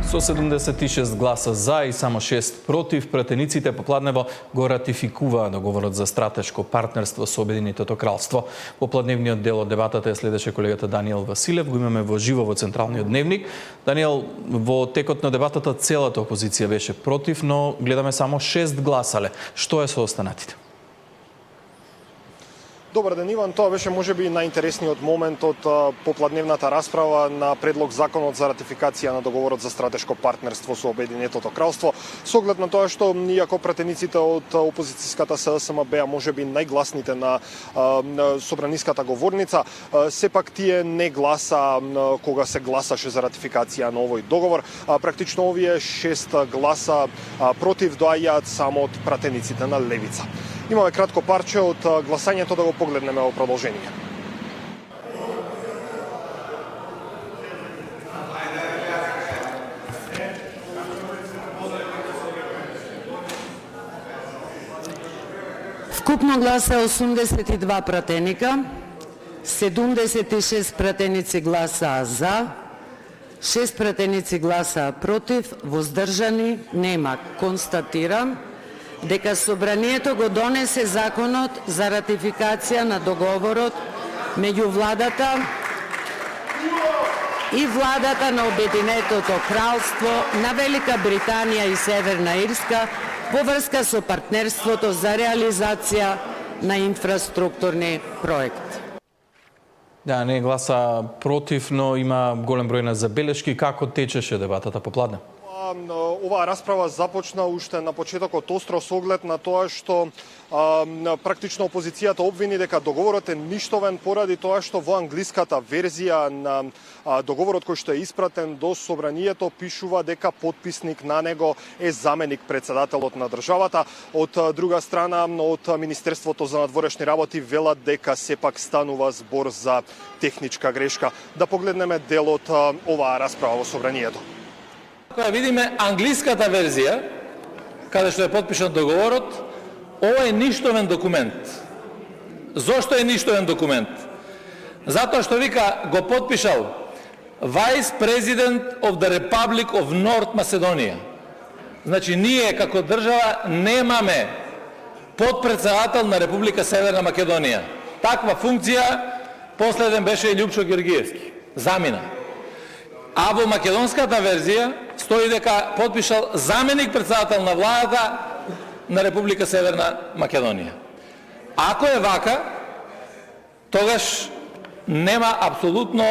Со 76 гласа за и само 6 против, пратениците попладнево го ратификуваа договорот за стратешко партнерство со Обединетото кралство. Попладневниот дел од дебатата следеше колегата Даниел Василев, го имаме во живо во Централниот дневник. Даниел, во текот на дебатата целата опозиција беше против, но гледаме само 6 гласале. Што е со останатите? Добар ден, Иван. Тоа беше можеби најинтересниот момент од попладневната расправа на предлог законот за ратификација на договорот за стратешко партнерство со Обединетото кралство. Со оглед на тоа што иако пратениците од опозицијската СДСМ беа можеби најгласните на собраниската говорница, сепак тие не гласа кога се гласаше за ратификација на овој договор. Практично овие 6 гласа против доаѓаат само од пратениците на левица. Имаме кратко парче од гласањето да го погледнеме во продолжение. Вкупно гласа 82 пратеника, 76 пратеници гласаа за, 6 пратеници гласаа против, воздржани нема. Констатирам дека Собранието го донесе законот за ратификација на договорот меѓу владата и владата на Обединетото кралство на Велика Британија и Северна Ирска во врска со партнерството за реализација на инфраструктурни проекти. Да, не гласа против, но има голем број на забелешки. Како течеше дебатата попладне? Оваа расправа започна уште на почетокот остро со оглед на тоа што практично опозицијата обвини дека договорот е ништовен поради тоа што во англиската верзија на договорот кој што е испратен до Собранието пишува дека потписник на него е заменик председателот на државата. Од друга страна, од Министерството за надворешни работи велат дека сепак станува збор за техничка грешка. Да погледнеме дел од оваа расправа во Собранието. Кога видиме англиската верзија, каде што е потпишан договорот, ова е ништовен документ. Зошто е ништовен документ? Затоа што вика го потпишал Vice President of the Republic of North Macedonia. Значи, ние како држава немаме подпредседател на Република Северна Македонија. Таква функција последен беше Љупчо Георгиевски. Замина. А во македонската верзија стои дека потпишал заменик председател на владата на Република Северна Македонија. Ако е вака, тогаш нема апсолутно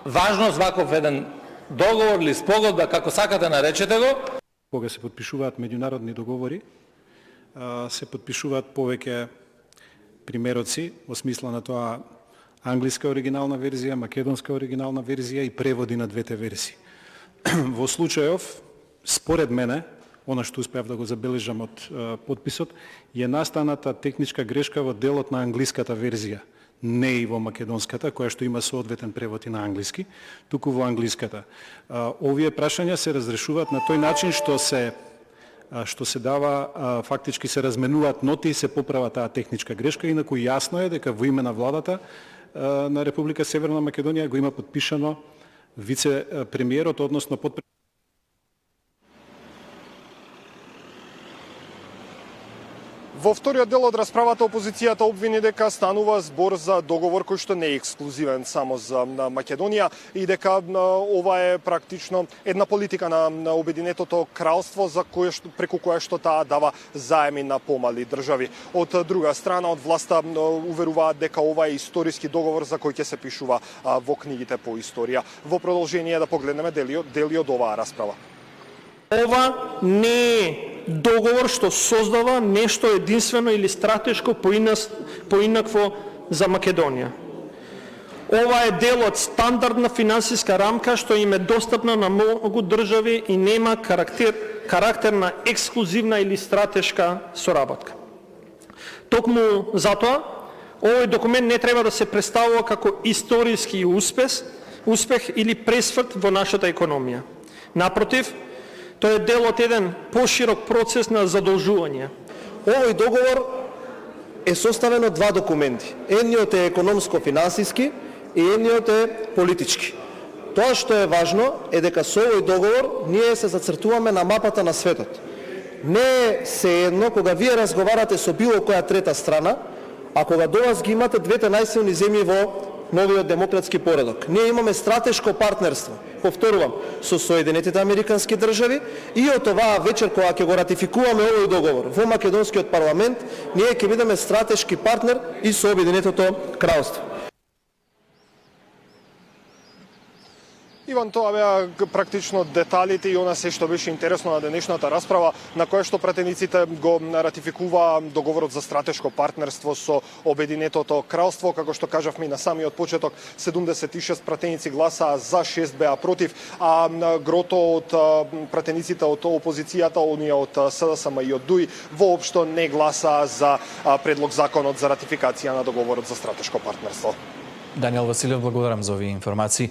важност ваков еден договор или спогодба, како сакате наречете го. Кога се потпишуваат меѓународни договори, се потпишуваат повеќе примероци во смисла на тоа англиска оригинална верзија, македонска оригинална верзија и преводи на двете верзии. Во случајов, според мене, она што успеав да го забележам од подписот, е настаната техничка грешка во делот на англиската верзија, не и во македонската, која што има соодветен превод и на англиски, туку во англиската. Овие прашања се разрешуваат на тој начин што се дава, фактички се разменуваат ноти и се поправа таа техничка грешка, инаку јасно е дека во име на владата на Република Северна Македонија го има подпишано вице-премиерот, односно подпредседателот. Во вториот дел од расправата опозицијата обвини дека станува збор за договор кој што не е ексклузивен само за Македонија и дека ова е практично една политика на Обединетото кралство за преку која што таа дава заеми на помали држави. Од друга страна, од власта уверуваат дека ова е историски договор за кој ќе се пишува во книгите по историја. Во продолжение да погледнеме дели од оваа расправа. Ова не е договор што создава нешто единствено или стратешко поинакво за Македонија. Ова е дел од стандардна финансиска рамка што им е достапна на многу држави и нема карактер на ексклузивна или стратешка соработка. Токму затоа, овој документ не треба да се представува како историски успех или пресврт во нашата економија. Напротив, тој е дел од еден поширок процес на задолжување. Овој договор е составен од два документи. Едниот е економско-финансиски и едниот е политички. тоа што е важно е дека со овој договор ние се зацртуваме на мапата на светот. Не е сеедно кога вие разговарате со било која трета страна, а кога до вас ги имате двете најсилни земји во новиот демократски поредок. Ние имаме стратешко партнерство, повторувам, со Соединетите Американски држави и од оваа вечер кога ќе го ратификуваме овој договор во македонскиот парламент, ние ќе бидеме стратешки партнер и со Обединетото кралство. Иван, тоа беа практично деталите и она се што беше интересно на денешната расправа, на која што пратениците го ратификуваа договорот за стратешко партнерство со Обединетото кралство. Како што кажавме и на самиот почеток, 76 пратеници гласаа за, 6 беа против, а грото од пратениците од опозицијата, оние од СДСМ и од ДУИ, воопшто не гласаа за предлог законот за ратификација на договорот за стратешко партнерство. Даниел Василев, благодарам за овие информации.